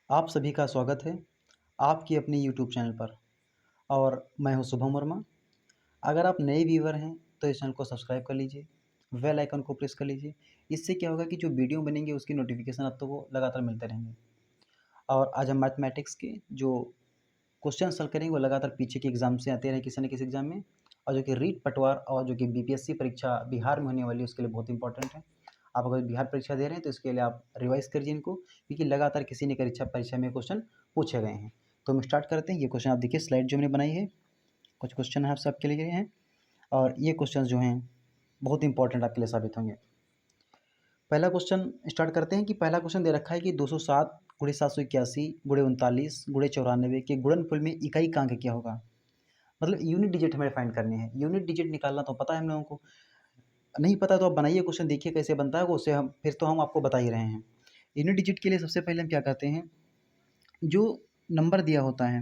आप सभी का स्वागत है आपकी अपनी यूट्यूब चैनल पर। और मैं हूं शुभम वर्मा। अगर आप नए व्यूअर हैं तो इस चैनल को सब्सक्राइब कर लीजिए, बेल आइकन को प्रेस कर लीजिए। इससे क्या होगा कि जो वीडियो बनेंगे उसकी नोटिफिकेशन आपको लगातार मिलते रहेंगे। और आज हम मैथमेटिक्स के जो क्वेश्चन सॉल्व करेंगे वो लगातार पीछे के एग्जाम से आते रहे किसी न किसी एग्जाम में, और जो कि रीट पटवार और जो कि बीपीएससी परीक्षा बिहार में होने वाली है उसके लिए बहुत इंपॉर्टेंट है। आप अगर बिहार परीक्षा दे रहे हैं तो इसके लिए आप रिवाइज करिए इनको, क्योंकि लगातार किसी न परीक्षा में क्वेश्चन पूछे गए हैं। तो हम स्टार्ट करते हैं। ये क्वेश्चन आप देखिए, स्लाइड जो मैंने बनाई है, कुछ क्वेश्चन है आप सबके लिए हैं, और ये क्वेश्चन जो हैं बहुत इंपॉर्टेंट आपके लिए साबित होंगे। पहला क्वेश्चन स्टार्ट करते हैं कि पहला क्वेश्चन दे रखा है कि 207 गुणे 781 गुणे 39 गुणे 94 के गुणनफल में इकाई का अंक क्या होगा। मतलब यूनिट डिजिट हमें फाइंड करने हैं। यूनिट डिजिट निकालना तो पता है हम लोगों को, नहीं पता तो आप बनाइए क्वेश्चन, देखिए कैसे बनता है वो, उससे हम फिर तो हम आपको बता ही रहे हैं। यूनिट डिजिट के लिए सबसे पहले हम क्या करते हैं, जो नंबर दिया होता है,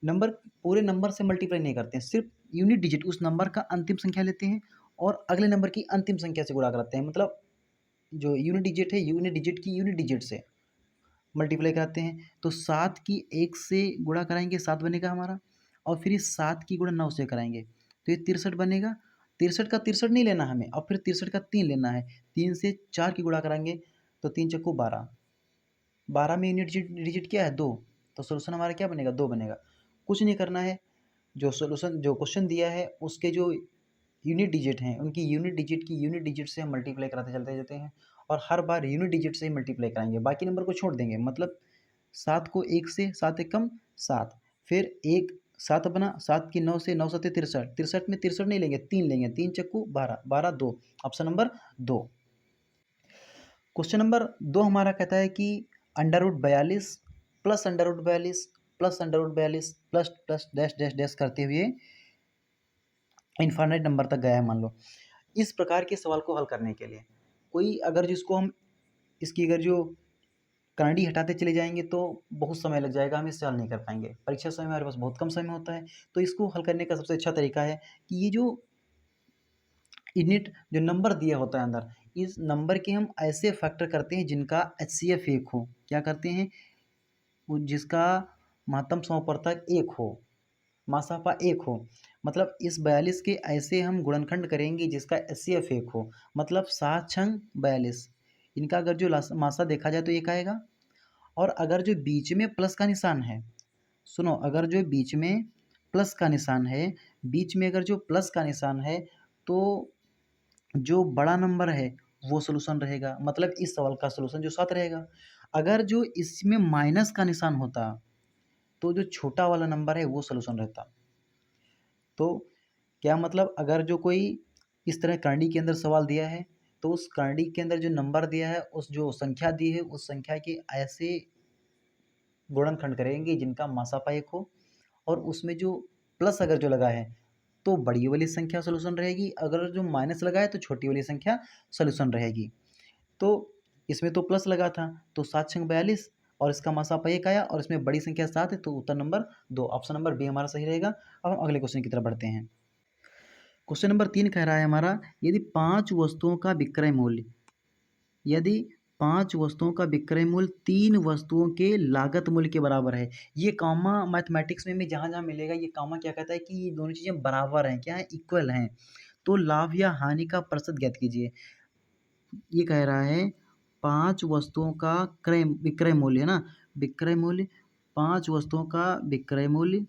नंबर पूरे नंबर से मल्टीप्लाई नहीं करते हैं, सिर्फ यूनिट डिजिट उस नंबर का अंतिम संख्या लेते हैं और अगले नंबर की अंतिम संख्या से गुणा कराते हैं। मतलब जो यूनिट डिजिट है, यूनिट डिजिट की यूनिट डिजिट से मल्टीप्लाई कराते हैं। तो 7 की 1 से गुणा कराएंगे, 7 बनेगा हमारा, और फिर इस 7 की गुणा 9 से कराएंगे तो ये 63 बनेगा। 63 का 63 नहीं लेना हमें, और फिर 63 का 3 लेना है। 3 से 4 की गुणा कराएंगे तो 3 चक्कू 12, 12 में यूनिट डिजिट क्या है, 2। तो सोल्यूशन हमारा क्या बनेगा, 2 बनेगा। कुछ नहीं करना है, जो सोल्यूशन जो क्वेश्चन दिया है उसके जो यूनिट डिजिट हैं उनकी यूनिट डिजिट से हम मल्टीप्लाई कराते चलते जाते हैं, और हर बार यूनिट डिजिट से ही मल्टीप्लाई कराएंगे, बाकी नंबर को छोड़ देंगे। मतलब 7 को 1 से, 7 एक कम 7, फिर एक 7 बना, 7 की 9 से, 9 7 63, 63 में 63 नहीं लेंगे, 3 लेंगे, 3 चक्कू 12, 12 2, ऑप्शन नंबर 2। क्वेश्चन नंबर 2 हमारा कहता है कि √42 plus √42 plus √42 plus plus dash dash dash करते हुए इनफाइनाइट नंबर तक गया है मान लो। इस प्रकार के सवाल को हल करने के लिए कोई अगर जिसको हम इसकी अगर जो करंडी हटाते चले जाएंगे तो बहुत समय लग जाएगा, हम इससे हल नहीं कर पाएंगे। परीक्षा समय हमारे पास बहुत कम समय होता है, तो इसको हल करने का सबसे अच्छा तरीका है कि ये जो यूनिट जो नंबर दिया होता है अंदर, इस नंबर के हम ऐसे फैक्टर करते हैं जिनका HCF 1 हो। क्या करते हैं, वो जिसका महत्तम समापवर्तक 1 हो, मासापा 1 हो। मतलब इस 42 के ऐसे हम गुणनखंड करेंगे जिसका HCF 1 हो। मतलब 7 छंग 42, इनका अगर जो मासा देखा जाए तो 1 आएगा। और अगर जो बीच में प्लस का निशान है, सुनो, अगर जो बीच में प्लस का निशान है, बीच में अगर जो प्लस का निशान है, तो जो बड़ा नंबर है वो सोल्यूशन रहेगा। मतलब इस सवाल का सोल्यूशन जो 7 रहेगा। अगर जो इसमें माइनस का निशान होता तो जो छोटा वाला नंबर है वो सोल्यूशन रहता। तो क्या मतलब, अगर जो कोई इस तरह करंडी के अंदर सवाल दिया है तो उस करंडी के अंदर जो नंबर दिया है, उस जो संख्या दी है, उस संख्या के ऐसे गुणनखंड करेंगे जिनका मासापा 1 हो, और उसमें जो प्लस अगर जो लगा है तो बड़ी वाली संख्या सोल्यूशन रहेगी, अगर जो माइनस लगा है तो छोटी वाली संख्या सोल्यूशन रहेगी। तो इसमें तो प्लस लगा था तो 7 छंग 42, और इसका मासापा 1 आया, और इसमें बड़ी संख्या 7 है, तो उत्तर नंबर 2, ऑप्शन नंबर बी हमारा सही रहेगा। अब हम अगले क्वेश्चन की तरफ बढ़ते हैं। क्वेश्चन नंबर 3 कह रहा है हमारा, यदि 5 वस्तुओं का विक्रय मूल्य, यदि 5 वस्तुओं का विक्रय मूल्य 3 वस्तुओं के लागत मूल्य के बराबर है। ये कॉमा मैथमेटिक्स में जहाँ जहाँ मिलेगा, ये कॉमा क्या कहता है कि ये दोनों चीज़ें बराबर हैं, क्या है, इक्वल हैं। तो लाभ या हानि का प्रतिशत ज्ञात कीजिए। ये कह रहा है 5 वस्तुओं का विक्रय मूल्य है ना, विक्रय मूल्य, 5 वस्तुओं का विक्रय मूल्य,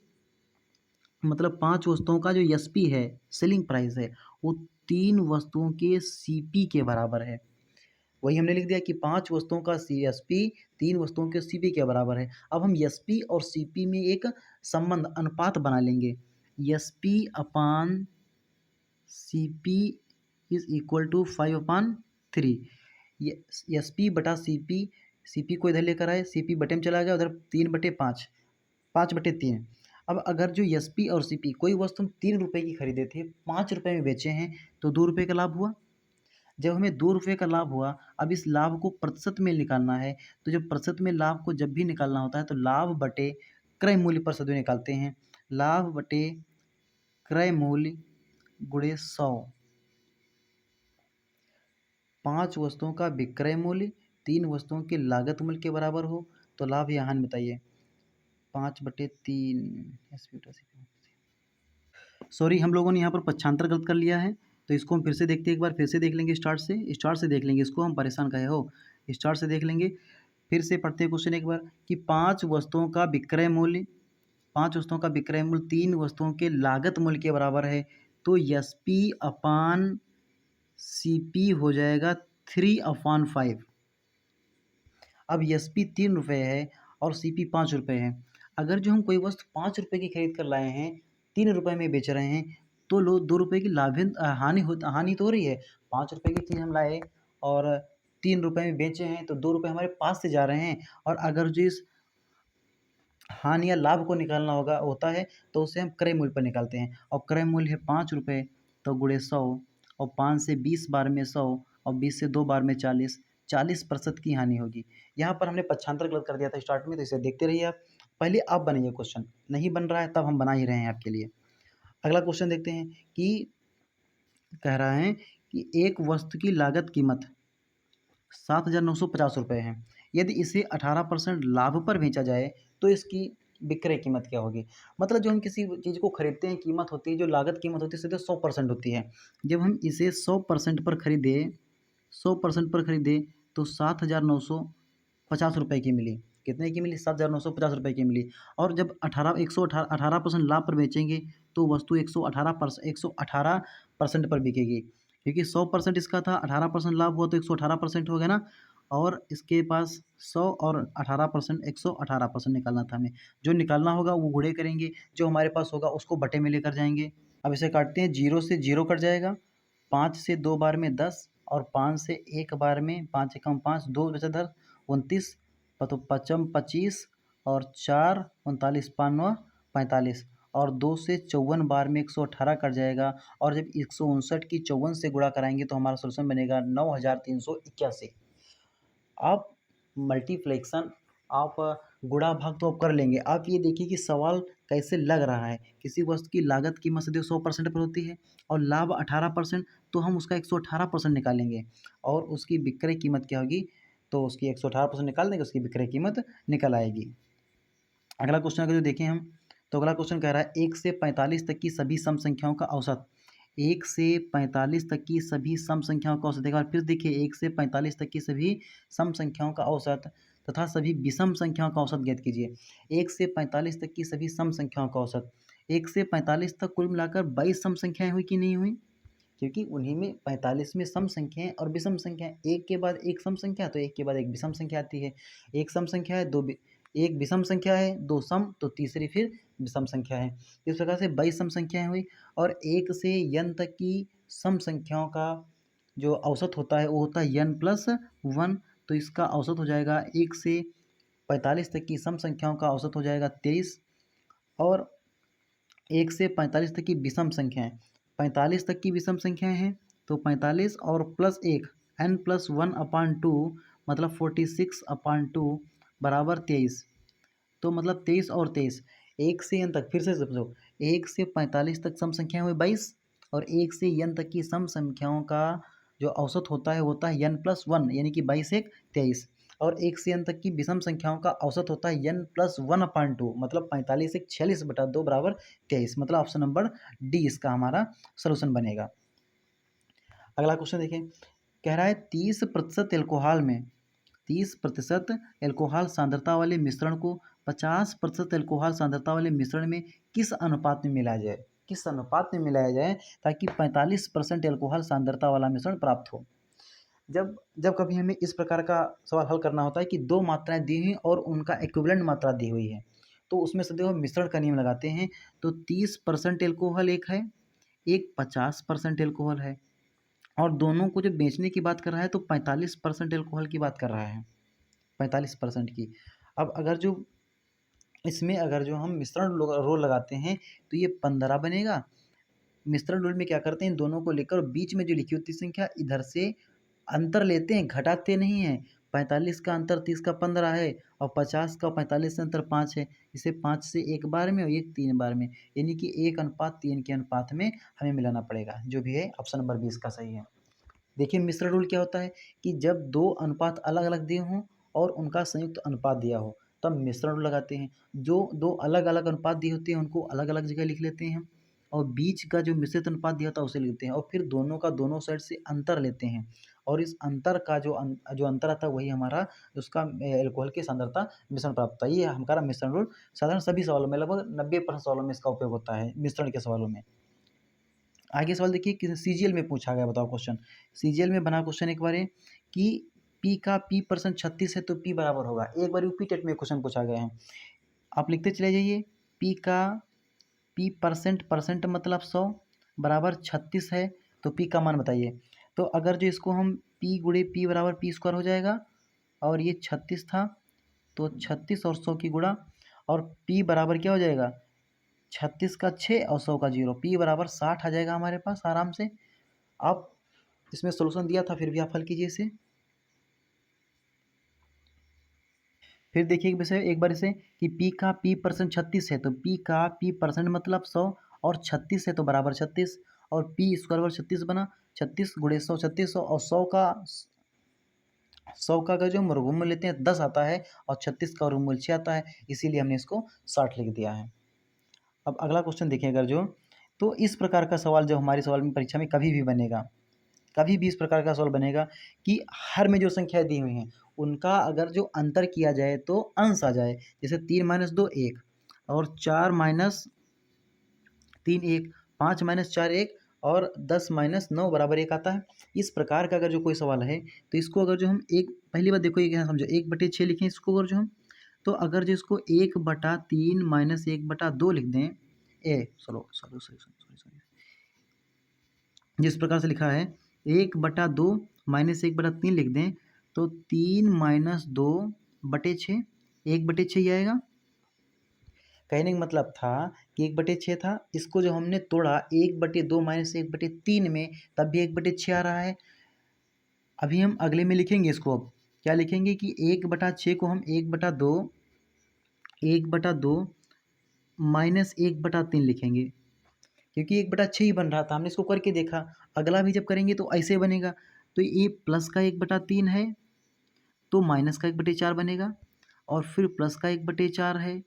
मतलब 5 वस्तुओं का जो एसपी है, सेलिंग प्राइस है, वो 3 वस्तुओं के सीपी के बराबर है। वही हमने लिख दिया कि 5 वस्तुओं का सीएसपी 3 वस्तुओं के सीपी के बराबर है। अब हम एसपी और सीपी में एक संबंध, अनुपात बना लेंगे। SP upon CP is equal to 5/3। ये एसपी बटा सीपी, सीपी को इधर लेकर आए, सीपी बटे में चला गया, उधर 3/5, 5/3। अब अगर जो एसपी और सीपी, कोई वस्तु हम 3 रुपये की खरीदे थे, 5 रुपये में बेचे हैं, तो 2 रुपये का लाभ हुआ। जब हमें 2 रुपये का लाभ हुआ, अब इस लाभ को प्रतिशत में निकालना है, तो जब प्रतिशत में लाभ को जब भी निकालना होता है तो लाभ बटे क्रय मूल्य प्रतिशत में निकालते हैं। लाभ बटे क्रय मूल्य गुणे 100। 5 वस्तुओं का विक्रय मूल्य 3 वस्तुओं के लागत मूल्य के बराबर हो, तो लाभ या हानि बताइए। 5/3 सॉरी, हम लोगों ने यहाँ पर पक्षांतर गलत कर लिया है, तो इसको हम फिर से देखते हैं, एक बार फिर से देख लेंगे स्टार्ट से देख लेंगे इसको, हम परेशान काहे हो, स्टार्ट से देख लेंगे। फिर से पढ़ते हैं क्वेश्चन एक बार कि 5 वस्तुओं का विक्रय मूल्य 3 वस्तुओं के लागत मूल्य के बराबर है, तो SP/CP हो जाएगा 3/5। अब SP 3 रुपये है और CP 5 रुपये है। अगर जो हम कोई वस्तु 5 रुपये की खरीद कर लाए हैं, 3 रुपये में बेच रहे हैं, तो 2 रुपये की हानि तो हो रही है। 5 रुपये की चीज़ हम लाए और 3 रुपये में बेचे हैं, तो 2 रुपये हमारे पास से जा रहे हैं। और अगर जो इस हानि या लाभ को निकालना होता है, तो उसे हम क्रय मूल्य पर निकालते हैं, और क्रय मूल्य है 5 रुपये, तो गुणे 100, और 5 से 20 बार में 100, और 20 से 2 बार में 40% की हानि होगी। यहाँ पर हमने पक्षांतर गलत कर दिया था स्टार्ट में, तो इसे देखते रहिए आप। पहले आप बनाइए क्वेश्चन, नहीं बन रहा है तब हम बना ही रहे हैं आपके लिए। अगला क्वेश्चन देखते हैं कि कह रहा है कि एक वस्तु की लागत कीमत 7,950 रुपये है। यदि इसे 18% लाभ पर बेचा जाए तो इसकी विक्रय कीमत क्या होगी। मतलब जो हम किसी चीज़ को खरीदते हैं, कीमत होती है, जो लागत कीमत होती है सीधे 100% होती है। जब हम इसे 100% पर खरीदे तो 7,950 रुपये की मिली। कितने की मिली? 7,950 रुपये की मिली। और जब 18% लाभ पर बेचेंगे तो वस्तु 118% पर बिकेगी, क्योंकि 100% इसका था, 18% लाभ हुआ तो 118% हो गया ना। और इसके पास 100 और 18%, 118% निकालना था हमें। जो निकालना होगा वो गुणे करेंगे, जो हमारे पास होगा उसको बटे में लेकर जाएंगे। अब इसे काटते हैं, 0 से 0 कट जाएगा, 5 से 2 बार में 10, और 5 से 1 बार में 5 एकम 5, 2 बचा 10, 29, तो पचम 25, और 4 39, 5 45, और 2 से 54 बार में 118 कट जाएगा। और जब 159 की 54 से गुणा कराएंगे तो हमारा सोल्यूशन बनेगा 9,381। आप मल्टीप्लेक्शन, आप गुणा भाग तो आप कर लेंगे। आप ये देखिए कि सवाल कैसे लग रहा है। किसी वस्तु की लागत कीमत सदैव 100% पर होती है और लाभ 18%, तो हम उसका 118% निकालेंगे, और उसकी विक्रय कीमत क्या होगी, तो उसकी 118% निकाल देंगे, उसकी विक्रय कीमत निकल आएगी। अगला क्वेश्चन अगर जो देखें हम, तो अगला क्वेश्चन कह रहा है 1 से 45 तक की सभी सम संख्याओं का औसत। 1 से 45 तक की सभी सम संख्याओं का औसत। एक बार फिर देखिए, 1 से 45 तक की सभी सम संख्याओं का औसत तथा सभी विषम संख्याओं का औसत ज्ञात कीजिए। 1 से 45 तक की सभी सम संख्याओं का औसत। 1 से 45 तक कुल मिलाकर 22 सम संख्याएं हुई कि नहीं हुई, क्योंकि उन्हीं में 45 में सम संख्याएं और विषम संख्याएं, एक के बाद एक सम संख्या तो एक के बाद एक विषम संख्या आती है। एक सम संख्या है, एक विषम संख्या है, 2 सम, तो तीसरी फिर विषम संख्या है। इस प्रकार से 22 सम संख्याएं हुई। और 1 से n तक की सम संख्याओं का जो औसत होता है वो होता है n+1, तो इसका औसत हो जाएगा 1 से 45 तक की सम संख्याओं का औसत हो जाएगा 23। और 1 से 45 तक की विषम संख्याएं, 45 तक की विषम संख्याएं हैं, तो 45 और +1, n+1/2, मतलब 46/2 बराबर 23। तो मतलब 23 और 23, 1 से n तक, फिर से समझो, 1 से 45 तक सम संख्याएं हुई 22, और 1 से n तक की सम संख्याओं का जो औसत होता है होता है n+1, यानी कि 22 1 23। और 1 से n तक की विषम संख्याओं का औसत होता है n+1/2, मतलब 45 1 46/2 बराबर 23। मतलब ऑप्शन नंबर डी इसका हमारा सोल्यूशन बनेगा। अगला क्वेश्चन देखें, कह रहा है 30% एल्कोहल सांद्रता वाले मिश्रण को 50% एल्कोहल सांद्रता वाले मिश्रण में किस अनुपात में मिलाया जाए। किस अनुपात में मिलाया जाए ताकि 45% एल्कोहल सांद्रता वाला मिश्रण प्राप्त हो। जब जब कभी हमें इस प्रकार का सवाल हल करना होता है कि दो मात्राएं दी हुई और उनका इक्विवेलेंट मात्रा दी हुई है, तो उसमें से देखो मिश्रण का नियम लगाते हैं। तो 30% एल्कोहल एक है, एक 50% एल्कोहल है, और दोनों को जब बेचने की बात कर रहा है तो 45% एल्कोहल की बात कर रहा है, 45% की। अब अगर जो इसमें अगर जो हम मिश्रण रोल लगाते हैं तो ये 15 बनेगा। मिश्रण रोल में क्या करते हैं, इन दोनों को लेकर बीच में जो लिखी होती संख्या इधर से अंतर लेते हैं, घटाते नहीं हैं। 45 का अंतर 30 का 15 है, और 50 का 45 से अंतर 5 है। इसे 5 से 1 बार में और 1 3 बार में, यानी कि 1:3 के अनुपात में हमें मिलाना पड़ेगा। जो भी है ऑप्शन नंबर 20 का सही है। देखिए मिश्रण रूल क्या होता है कि जब दो अनुपात अलग अलग दिए हों और उनका संयुक्त अनुपात दिया हो, तब मिश्रण रूल लगाते हैं। जो दो अलग अलग अनुपात दिए होते हैं उनको अलग अलग जगह लिख लेते हैं, और बीच का जो मिश्रित अनुपात दिया होता है उसे लिखते हैं, और फिर दोनों का दोनों साइड से अंतर लेते हैं, और इस अंतर का जो अंतर आता है वही हमारा उसका एल्कोहल की सांद्रता मिश्रण प्राप्त होता है। ये हमारा मिश्रण रूल साधारण सभी सवालों में, लगभग 90% सवालों में इसका उपयोग होता है मिश्रण के सवालों में। आगे सवाल देखिए कि सीजीएल में पूछा गया, बताओ क्वेश्चन। सीजीएल में बना क्वेश्चन एक बार कि पी का पी परसेंट 36 है तो पी बराबर होगा। एक बार यूपी टेट में क्वेश्चन पूछा गया है, आप लिखते चले जाइए। पी का पी परसेंट मतलब 100 बराबर 36 है, तो पी का मान बताइए। तो अगर जो इसको हम पी गुणे पी बराबर पी स्क्वायर हो जाएगा, और ये 36 था तो 36 और 100 की गुणा, और पी बराबर क्या हो जाएगा 36 का 6 और 100 का 0, पी बराबर 60 आ जाएगा हमारे पास आराम से। आप इसमें सोल्यूशन दिया था, फिर भी आप हल कीजिए इसे। फिर देखिए वैसे एक बार इसे कि पी का पी परसेंट 36 है, तो पी का पी परसेंट मतलब 100 और 36 है तो बराबर 36, और पी स्क्वायर बराबर 36 बना, 36 गुणे 100 3600, और 100 का अगर जो हम वर्गमूल लेते हैं 10 आता है, और 36 का वर्गमूल 6 आता है, इसीलिए हमने इसको 60 लिख दिया है। अब अगला क्वेश्चन देखिए अगर जो, तो इस प्रकार का सवाल जब हमारे सवाल में परीक्षा में कभी भी बनेगा, कभी भी इस प्रकार का सवाल बनेगा कि हर में जो संख्या दी हुई हैं उनका अगर जो अंतर किया जाए तो अंश आ जाए, जैसे 3 माइनस 2 1, और 4 माइनस 3 1, 5 माइनस 4 1, और 10 माइनस 9 बराबर 1 आता है। इस प्रकार का अगर जो कोई सवाल है तो इसको अगर जो हम एक, पहली बात देखो ये क्या समझो, 1/6 लिखें इसको अगर जो हम, तो अगर जो इसको 1/3 माइनस 1/2 लिख दें, सॉरी, जिस प्रकार से लिखा है 1/2 माइनस 1/3 लिख दें, तो 3 माइनस 2/6, 1/6 ही आएगा। कहने का मतलब था कि 1/6 था, इसको जो हमने तोड़ा 1/2 माइनस 1/3 में, तब भी 1/6 आ रहा है। अभी हम अगले में लिखेंगे इसको, अब क्या लिखेंगे कि 1/6 को हम 1/2 माइनस 1/3 लिखेंगे, क्योंकि 1/6 ही बन रहा था, हमने इसको करके देखा। अगला भी जब करेंगे तो ऐसे बनेगा, तो ये प्लस का 1/3 है तो माइनस का 1/4 बनेगा, और फिर प्लस का 1/4 है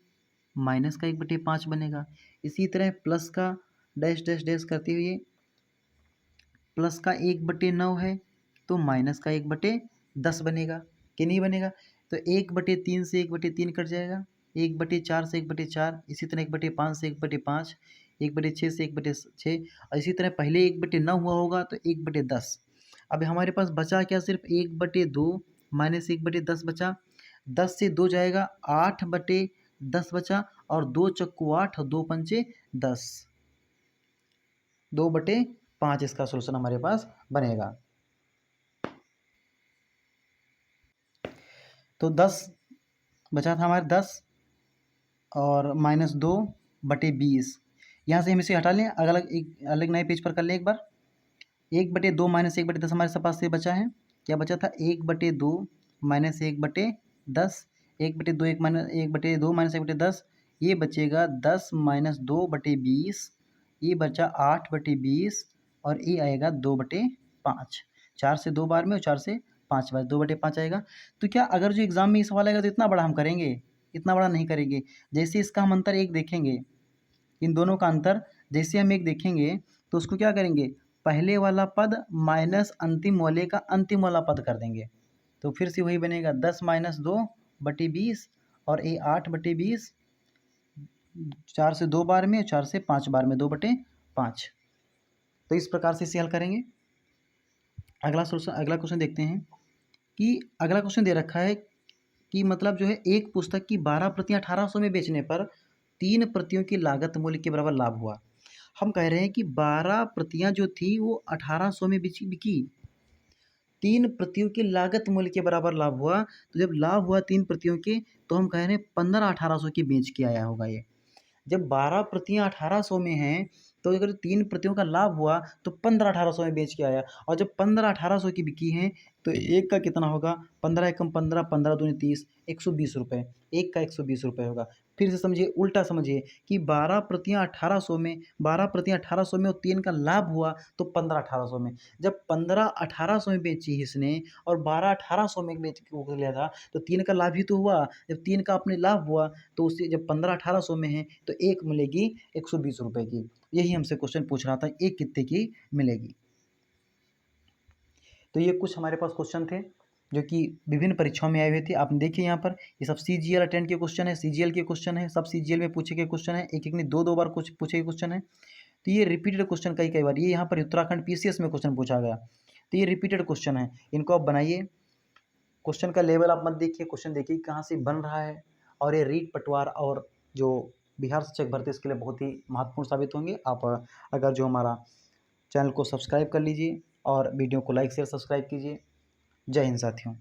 माइनस का 1/5 बनेगा। इसी तरह प्लस का डैश डैश डैश करते हुए प्लस का 1/9 है तो माइनस का 1/10 बनेगा कि नहीं बनेगा। तो 1/3 से 1/3 कट जाएगा, 1/4 से 1/4, इसी तरह 1/5 से 1/5, 1/6 से 1/6, और इसी तरह पहले 1/9 हुआ होगा तो 1/10। अब हमारे पास बचा क्या, सिर्फ 1/2 माइनस 1/10 बचा, 10 से 2 जाएगा, 8/10 बचा, और 2 चक्कू 8 और 2 पंचे 10, 2/5 इसका सोल्यूशन हमारे पास बनेगा। तो 10 बचा था हमारे 10, और माइनस 2/20, यहाँ से हम इसे हटा लें, अलग एक अलग नए पेज पर कर लें एक बार। 1/2 माइनस 1/10 हमारे पास से बचा है, क्या बचा था 1/2 माइनस 1/10, 1/2 1/2 माइनस 1/10, ये बचेगा 10 माइनस 2/20, ये बचा 8/20, और ये आएगा 2/5, 4 से 2 बार में और 4 से 5 बार 2/5 आएगा। तो क्या अगर जो एग्जाम में ये सवाल आएगा तो इतना बड़ा हम करेंगे, इतना बड़ा नहीं करेंगे। जैसे इसका हम अंतर एक देखेंगे, इन दोनों का अंतर जैसे हम एक देखेंगे तो उसको क्या करेंगे, पहले वाला पद माइनस अंतिम वाले का अंतिम वाला पद कर देंगे, तो फिर से वही बनेगा 10 माइनस 2/20, और ये 8/20, 4 से 2 बार में, 4 से 5 बार में 2/5। तो इस प्रकार से इसे हल करेंगे। अगला क्वेश्चन देखते हैं कि अगला क्वेश्चन दे रखा है कि मतलब जो है एक पुस्तक की 12 प्रतियां 1800 में बेचने पर 3 प्रतियों की लागत मूल्य के बराबर लाभ हुआ। हम कह रहे हैं कि 12 प्रतियां जो थी वो 1800 में बिकी, 3 प्रतियों की लागत मूल्य के बराबर लाभ हुआ। तो जब लाभ हुआ 3 प्रतियों के, तो हम कह रहे हैं 15 1800 की बेच के आया होगा ये। जब 12 प्रतियां 1800 में हैं तो अगर 3 प्रतियों का लाभ हुआ तो 15-1800 में बेच के आया, और जब 15-1800 की बिकी हैं तो एक का कितना होगा, 15 एकम 15, 15 दूनी 30, 120 रुपये, एक का 120 रुपये होगा। फिर से समझिए, उल्टा समझिए कि 12 प्रतियाँ 1800 में, 12 प्रतियाँ 1800 में और 3 का लाभ हुआ तो 15-1800 में। जब 15-1800 में बेची इसने और 12-1800 में बेच के लिया था तो 3 का लाभ ही तो हुआ। जब 3 का अपने लाभ हुआ तो उससे जब 15-1800 में है तो एक मिलेगी 120 रुपये की। यही हमसे क्वेश्चन पूछ रहा था, एक कितने की मिलेगी। तो ये कुछ हमारे पास क्वेश्चन थे जो कि विभिन्न परीक्षाओं में आए हुए थे। आपने देखिए यहाँ पर ये सब सीजीएल अटेंड के क्वेश्चन है, सीजीएल के क्वेश्चन है, सब सीजीएल में पूछे गए क्वेश्चन है, एक एक नहीं 2-2 बार कुछ पूछे गए क्वेश्चन है। तो ये रिपीटेड क्वेश्चन कई कई बार, ये यहाँ पर उत्तराखंड पीसीएस में क्वेश्चन पूछा गया, तो ये रिपीटेड क्वेश्चन है, इनको आप बनाइए। क्वेश्चन का लेवल आप मत देखिए, क्वेश्चन देखिए कहाँ से बन रहा है, और ये रीट पटवार और जो बिहार शिक्षक भर्ती इसके लिए बहुत ही महत्वपूर्ण साबित होंगे। आप अगर जो हमारा चैनल को सब्सक्राइब कर लीजिए और वीडियो को लाइक शेयर सब्सक्राइब कीजिए। जय हिंद साथियों।